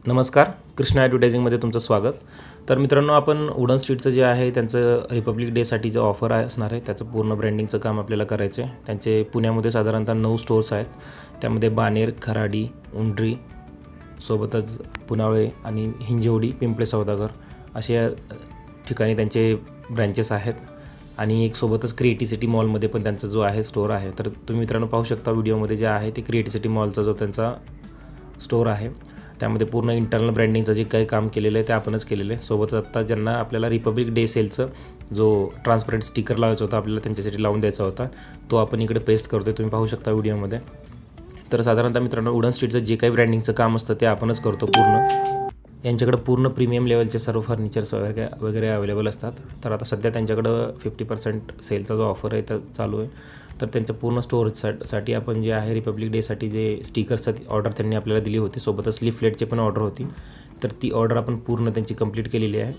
नमस्कार, कृष्णा ॲडव्हर्टायझिंगमध्ये तुमचं स्वागत. तर मित्रांनो, आपण वुडन स्ट्रीटचं जे आहे त्यांचं रिपब्लिक डेसाठी जो ऑफर असणार आहे त्याचं पूर्ण ब्रँडिंगचं काम आपल्याला करायचं आहे. त्यांचे पुण्यामध्ये साधारणतः 9 स्टोर्स आहेत. त्यामध्ये बाणेर, खराडी, उंडरी, सोबतच पुनावळे आणि हिंजवडी, पिंपळे सौदागर अशा ठिकाणी त्यांचे ब्रँचेस आहेत. आणि एक सोबतच क्रिएटिसिटी मॉलमध्ये पण त्यांचा जो आहे स्टोअर आहे. तर तुम्ही मित्रांनो पाहू शकता व्हिडिओमध्ये जे आहे ते क्रिएटिसिटी मॉलचा जो त्यांचा स्टोअर आहे त्यामध्ये पूर्ण इंटरनल ब्रँडिंगचं जे काही काम केलेलं आहे ते आपणच केलेलं आहे. सोबतच आत्ता ज्यांना आपल्याला रिपब्लिक डे सेलचं जो ट्रान्सपरंट स्टिकर लावायचा होता आपल्याला त्यांच्यासाठी लावून द्यायचा होता तो आपण इकडे पेस्ट करतो आहे, तुम्ही पाहू शकता व्हिडिओमध्ये. तर साधारणतः मित्रांनो वुडन स्ट्रीटचं जे काही ब्रँडिंगचं काम असतं ते आपणच करतो पूर्ण. यांच्याकडं पूर्ण प्रीमियम लेवलचे सर्व फर्निचर्स वगैरे अवेलेबल असतात. तर आता सध्या त्यांच्याकडं 50% सेलचा जो ऑफर आहे तर चालू आहे. तर त्यांच्या पूर्ण स्टोअरसाठी आपण जे आहे रिपब्लिक डेसाठी जे स्टिकर्सची ऑर्डर त्यांनी आपल्याला दिली होती, सोबतच लिफलेटची पण ऑर्डर होती. तर ती ऑर्डर आपण पूर्ण त्यांची कंप्लीट केलेली आहे.